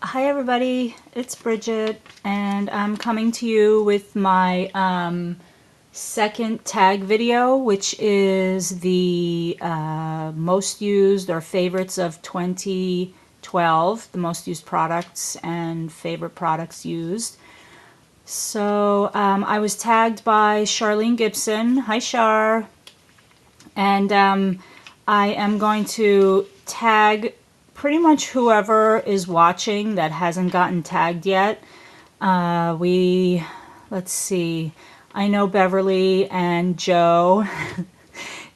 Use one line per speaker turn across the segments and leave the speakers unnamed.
Hi everybody, it's Bridget, and I'm coming to you with my second tag video, which is the most used or favorites of 2012, the most used products and favorite products used. So I was tagged by Charlene Gibson. Hi Char. And I am going to tag pretty much whoever is watching that hasn't gotten tagged yet. Let's see, I know Beverly and Joanne,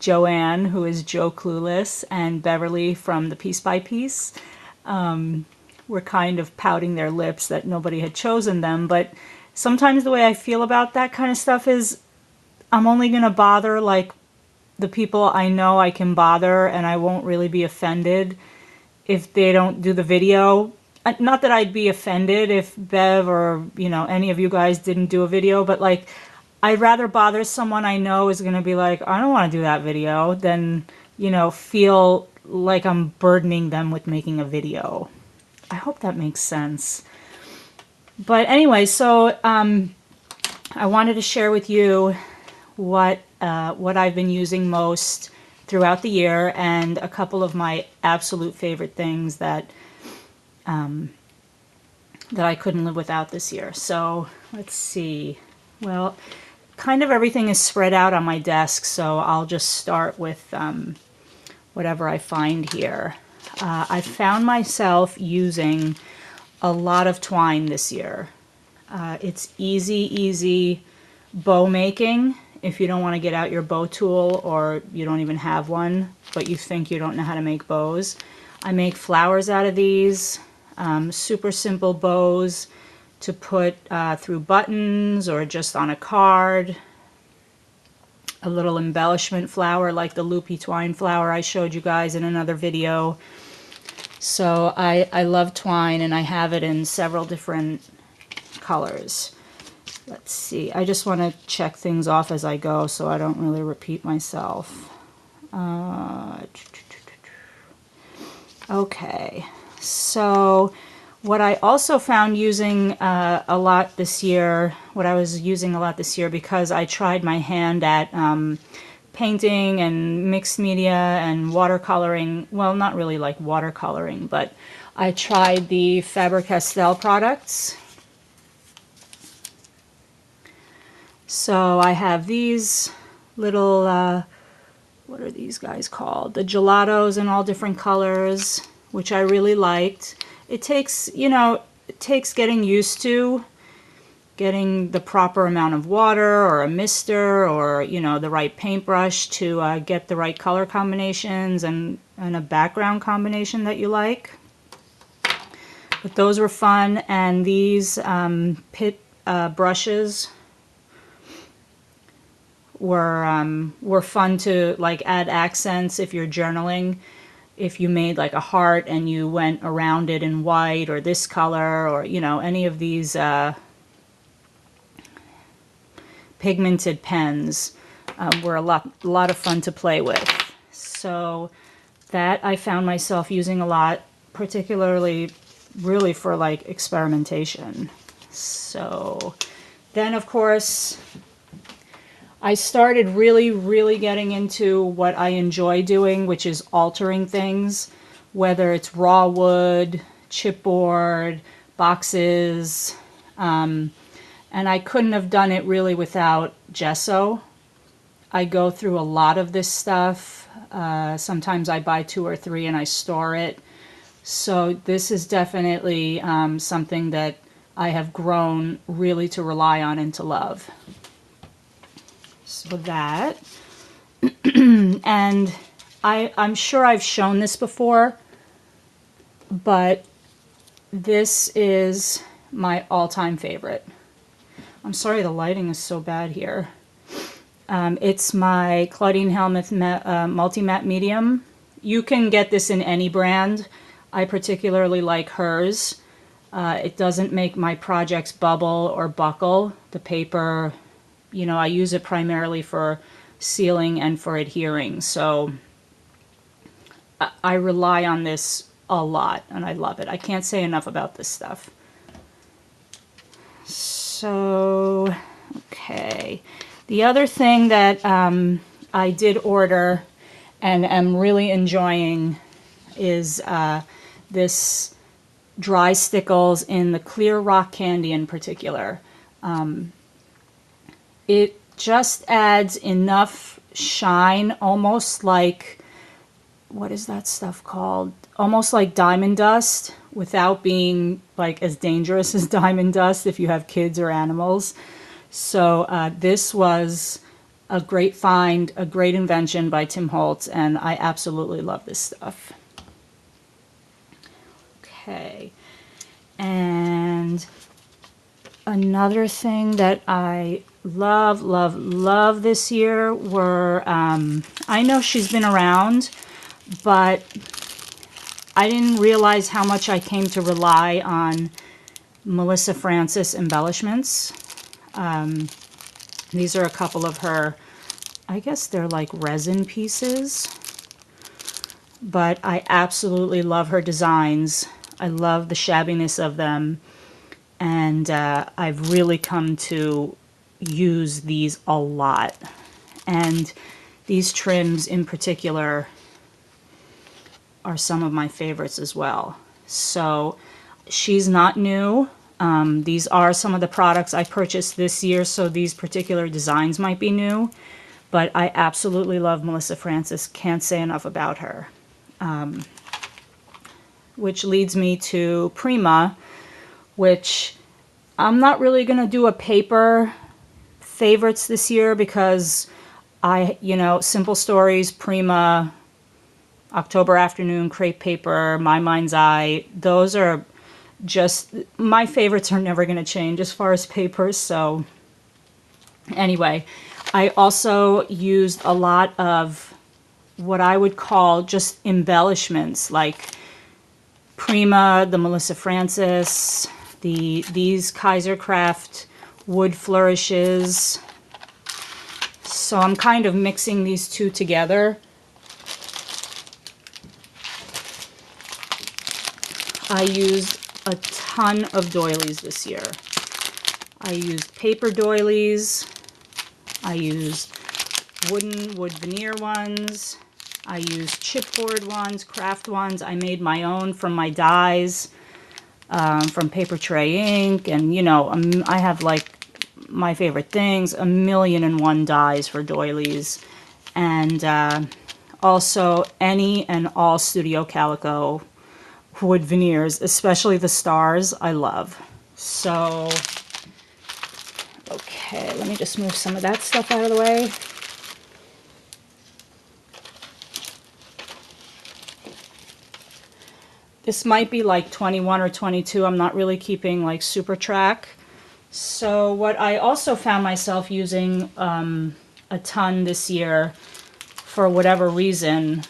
who is jhoclueless, and Beverly from the Piece by Piece, were kind of pouting their lips that nobody had chosen them. But sometimes the way I feel about that kind of stuff is I'm only going to bother like the people I know I can bother, and I won't really be offended if they don't do the video. Not that I'd be offended if Bev or, any of you guys didn't do a video, but like, I'd rather bother someone I know is going to be like, I don't want to do that video, than, feel like I'm burdening them with making a video. I hope that makes sense. But anyway, so I wanted to share with you what I've been using most throughout the year, and a couple of my absolute favorite things that that I couldn't live without this year. So let's see. Well, kind of everything is spread out on my desk, so I'll just start with whatever I find here. I found myself using a lot of twine this year. It's easy bow making. If you don't want to get out your bow tool, or you don't even have one, but you think you don't know how to make bows, I make flowers out of these. Super simple bows to put through buttons or just on a card. A little embellishment flower like the loopy twine flower I showed you guys in another video. So I love twine, and I have it in several different colors. Let's see, I just want to check things off as I go so I don't really repeat myself. Okay, so what I also found using a lot this year, what I was using a lot this year because I tried my hand at painting and mixed media and watercoloring. Well, not really like watercoloring, but I tried the Faber-Castell products. So I have these little, what are these guys called? The gelatos in all different colors, which I really liked. It takes, it takes getting used to, getting the proper amount of water or a mister or, the right paintbrush to get the right color combinations and a background combination that you like. But those were fun, and these pit brushes were fun to like add accents if you're journaling. If you made like a heart and you went around it in white or this color, or any of these pigmented pens were a lot of fun to play with. So that I found myself using a lot, particularly really for like experimentation. So then of course I started really getting into what I enjoy doing, which is altering things, whether it's raw wood, chipboard, boxes, and I couldn't have done it really without gesso. I go through a lot of this stuff. Sometimes I buy 2 or 3 and I store it. So this is definitely something that I have grown really to rely on and to love. So that, and I'm sure I've shown this before, but this is my all-time favorite. I'm sorry the lighting is so bad here. It's my Claudine Helmuth Multi-Matte Medium. You can get this in any brand. I particularly like hers. It doesn't make my projects bubble or buckle. The paper, I use it primarily for sealing and for adhering. So I rely on this a lot, and I love it. I can't say enough about this stuff. So, okay. The other thing that I did order and am really enjoying is this dry stickles in the clear rock candy in particular. It just adds enough shine, almost like, what is that stuff called? Almost like diamond dust, without being like as dangerous as diamond dust if you have kids or animals. So this was a great find, a great invention by Tim Holtz, and I absolutely love this stuff. Okay, and another thing that I love this year were, I know she's been around, but I didn't realize how much I came to rely on Melissa Francis embellishments. These are a couple of her, I guess they're like resin pieces, but I absolutely love her designs. I love the shabbiness of them, and I've really come to use these a lot. And these trims in particular are some of my favorites as well. So she's not new. These are some of the products I purchased this year, so these particular designs might be new, but I absolutely love Melissa Francis. Can't say enough about her. Which leads me to Prima, which I'm not really going to do a paper favorites this year because Simple Stories, Prima, October Afternoon, Crepe Paper, My Mind's Eye, those are just, my favorites are never going to change as far as papers. So anyway, I also used a lot of what I would call just embellishments, like Prima, the Melissa Francis, these Kaisercraft wood flourishes. So I'm kind of mixing these two together. I used a ton of doilies this year. I used paper doilies. I used wood veneer ones. I used chipboard ones, craft ones. I made my own from my dies, from Paper Tray ink. And, I have like my favorite things, 1,000,001 dies for doilies. And also any and all Studio Calico wood veneers, especially the stars, I love. So, okay, let me just move some of that stuff out of the way. This might be like 21 or 22. I'm not really keeping like super track. So what I also found myself using a ton this year, for whatever reason,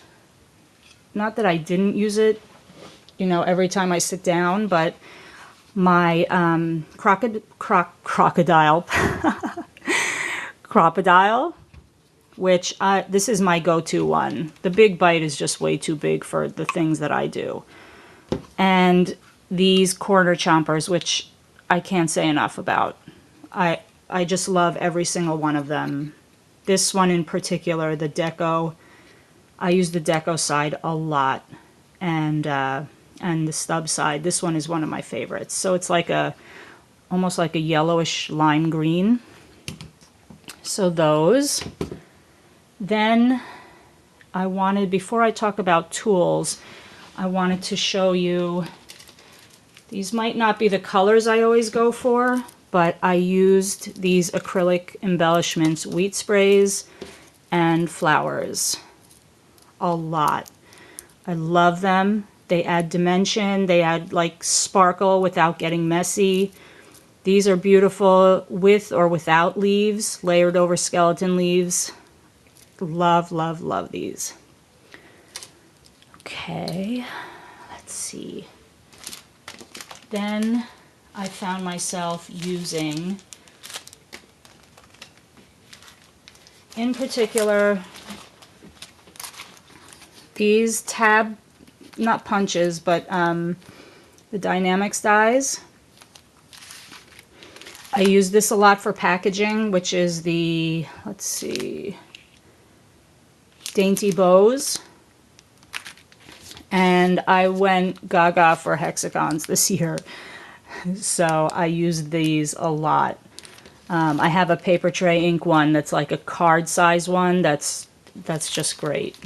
not that I didn't use it, every time I sit down, but my crocodile, which this is my go-to one. The Big Bite is just way too big for the things that I do. And these corner chompers, which I can't say enough about. I just love every single one of them. This one in particular, the deco, I use the deco side a lot. And the stub side, this one is one of my favorites. So it's like almost like a yellowish lime green. So those. Then before I talk about tools, I wanted to show you, these might not be the colors I always go for, but I used these acrylic embellishments, wheat sprays and flowers, a lot. I love them. They add dimension, they add like sparkle without getting messy. These are beautiful with or without leaves, layered over skeleton leaves. Love, love, love these. Okay, let's see. Then I found myself using, in particular, these tab not punches, but the Dynamics dies. I use this a lot for packaging, which is the, let's see, Dainty Bows. And I went gaga for hexagons this year, so I used these a lot. I have a paper tray ink one that's like a card size one. That's just great.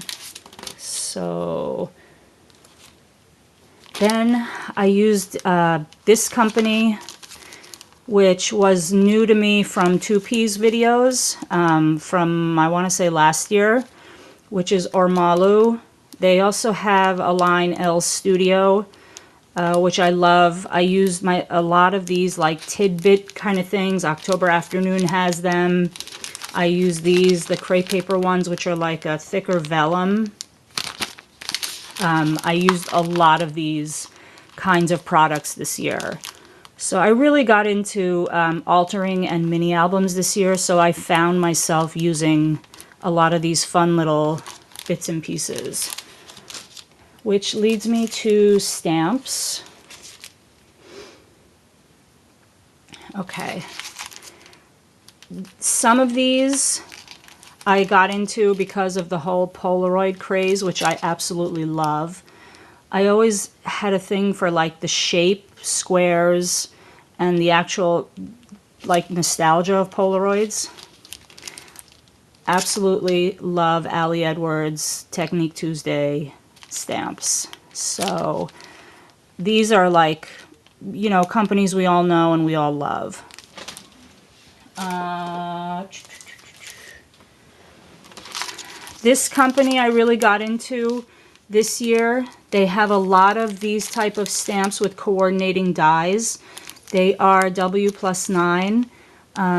So then I used this company, which was new to me from 2P's videos from, I want to say, last year, which is Ormalu. They also have a line L Studio, which I love. I used a lot of these like tidbit kind of things. October Afternoon has them. I use these, the crepe paper ones, which are like a thicker vellum. I used a lot of these kinds of products this year. So I really got into altering and mini albums this year, so I found myself using a lot of these fun little bits and pieces. Which leads me to stamps. Okay. Some of these I got into because of the whole Polaroid craze, which I absolutely love. I always had a thing for like the shape, squares, and the actual like nostalgia of Polaroids. Absolutely love Ali Edwards, Technique Tuesday stamps. So these are like, you know, companies we all know and we all love. This company I really got into this year. They have a lot of these type of stamps with coordinating dies. They are W+9.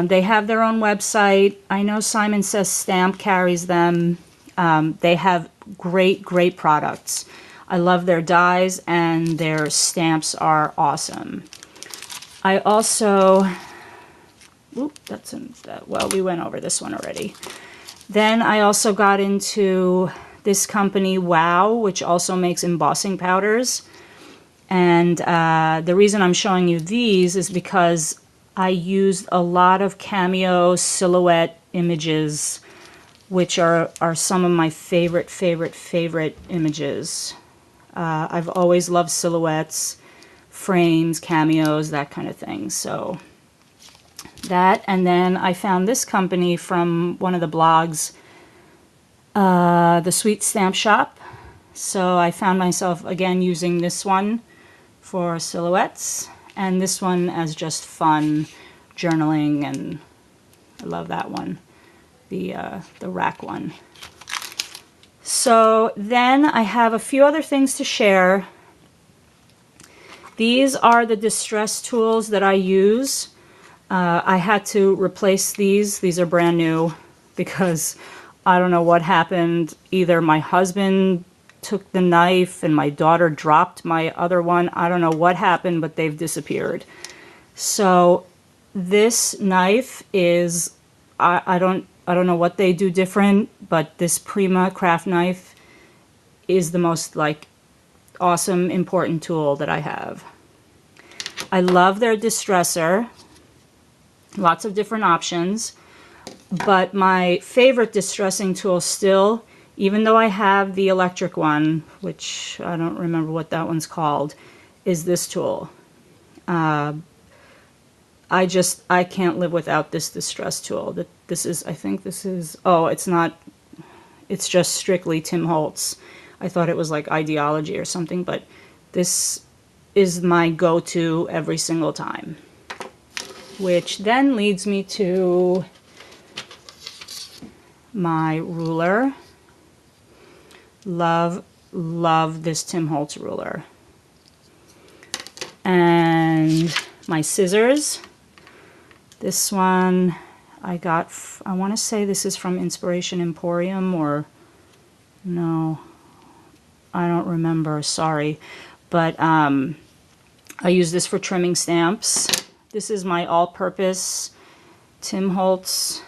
They have their own website. I know Simon Says Stamp carries them. They have great products. I love their dies and their stamps are awesome. I also, well, we went over this one already. Then I also got into this company, Wow, which also makes embossing powders. And the reason I'm showing you these is because I used a lot of Cameo silhouette images, which are some of my favorite images. I've always loved silhouettes, frames, cameos, that kind of thing. So that, and then I found this company from one of the blogs, the Sweet Stamp Shop. So I found myself again using this one for silhouettes, and this one as just fun journaling, and I love that one, the rack one. So then I have a few other things to share. These are the distress tools that I use. I had to replace these. These are brand new because I don't know what happened. Either my husband took the knife and my daughter dropped my other one. I don't know what happened, but they've disappeared. So this knife is, I don't know what they do different, but this Prima craft knife is the most like awesome, important tool that I have. I love their distresser. Lots of different options. But my favorite distressing tool still, even though I have the electric one, which I don't remember what that one's called, is this tool. I can't live without this distress tool. This is, I think this is, oh, it's not, it's just strictly Tim Holtz. I thought it was like Ideology or something, but this is my go-to every single time. Which then leads me to my ruler. Love this Tim Holtz ruler. And my scissors. This one I got, I want to say this is from Inspiration Emporium, or no, I don't remember, sorry. But I use this for trimming stamps. This is my all-purpose Tim Holtz,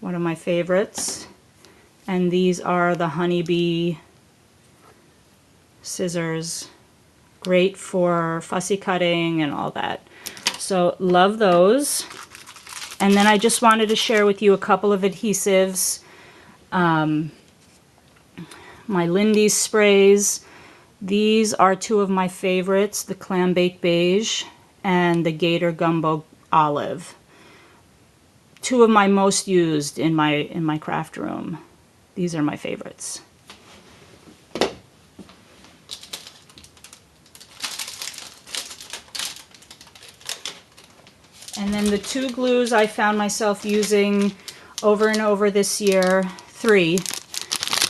one of my favorites. And these are the honeybee scissors. Great for fussy cutting and all that. So love those. And then I just wanted to share with you a couple of adhesives. My Lindy's sprays. These are two of my favorites, the Clam Bake Beige and the Gator Gumbo Olive. Two of my most used in my craft room. These are my favorites. And then the two glues I found myself using over and over this year, three,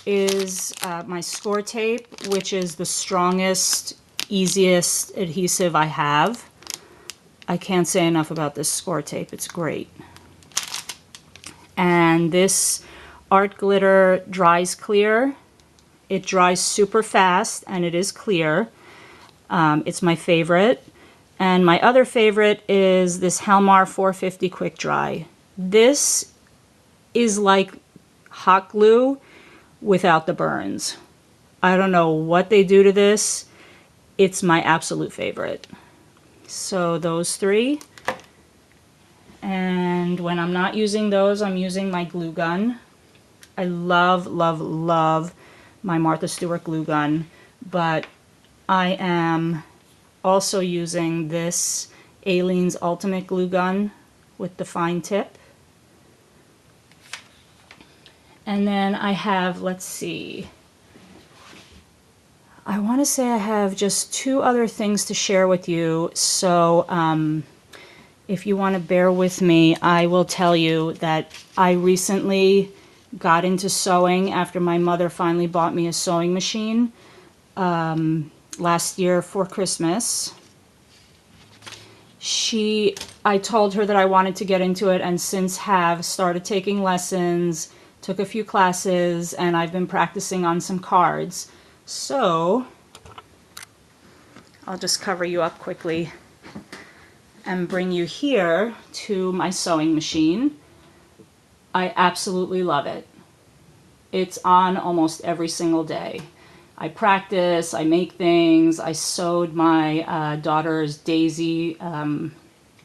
is my score tape, which is the strongest, easiest adhesive I have. I can't say enough about this score tape. It's great. And this art glitter dries clear. It dries super fast and it is clear. It's my favorite. And my other favorite is this Helmar 450 Quick Dry. This is like hot glue without the burns. I don't know what they do to this. It's my absolute favorite. So those three. And when I'm not using those, I'm using my glue gun. I love, love, love my Martha Stewart glue gun, but I am also using this Aleene's Ultimate Glue Gun with the fine tip. And then I have, let's see, I want to say I have just two other things to share with you. So if you want to bear with me, I will tell you that I recently got into sewing after my mother finally bought me a sewing machine last year for Christmas. I told her that I wanted to get into it, and since have started taking lessons, took a few classes, and I've been practicing on some cards. So I'll just cover you up quickly and bring you here to my sewing machine. I absolutely love it. It's on almost every single day. I practice, I make things. I sewed my daughter's daisy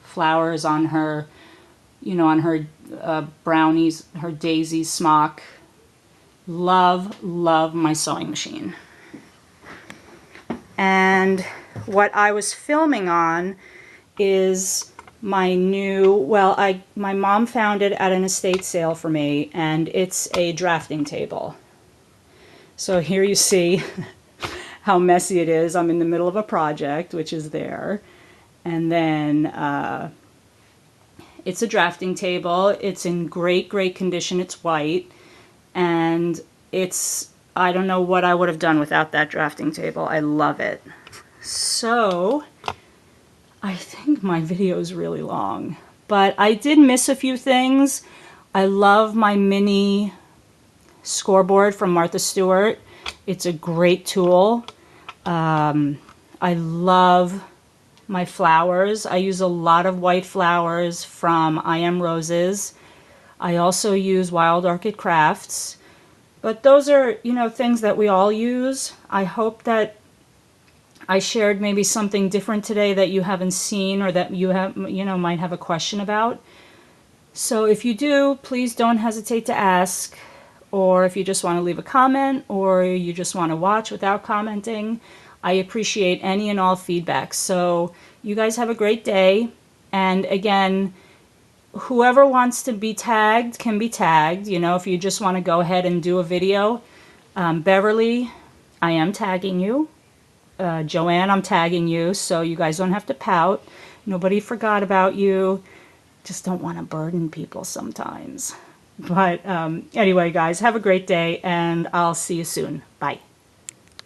flowers on her, you know, on her brownies, her daisy smock. Love, love my sewing machine. And what I was filming on is my new, well, my mom found it at an estate sale for me, and it's a drafting table. So here you see how messy it is. I'm in the middle of a project, which is there. And then it's a drafting table. It's in great, great condition. It's white. And it's, I don't know what I would have done without that drafting table. I love it. So I think my video is really long, but I did miss a few things. I love my mini scoreboard from Martha Stewart. It's a great tool. I love my flowers. I use a lot of white flowers from I Am Roses. I also use Wild Orchid Crafts. But those are, you know, things that we all use. I hope that I shared maybe something different today that you haven't seen, or that you have, you know, might have a question about. So if you do, please don't hesitate to ask. Or if you just want to leave a comment, or you just want to watch without commenting, I appreciate any and all feedback. So you guys have a great day. And again, whoever wants to be tagged can be tagged. You know, if you just want to go ahead and do a video. Beverly, I am tagging you. Joanne, I'm tagging you, so you guys don't have to pout. Nobody forgot about you. Just don't want to burden people sometimes. But anyway, guys, have a great day, and I'll see you soon. Bye.